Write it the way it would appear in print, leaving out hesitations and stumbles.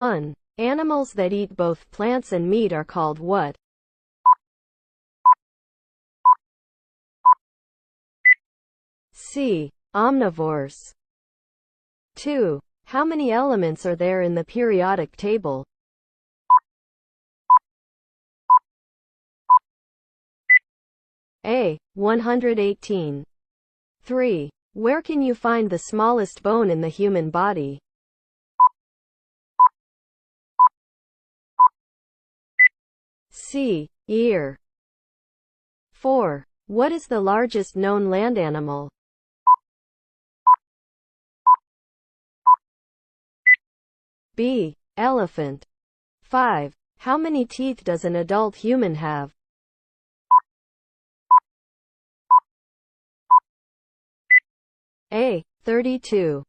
1. Animals that eat both plants and meat are called what? C. Omnivores. 2. How many elements are there in the periodic table? A. 118. 3. Where can you find the smallest bone in the human body? C. Ear. 4. What is the largest known land animal? B. Elephant. 5. How many teeth does an adult human have? A. 32.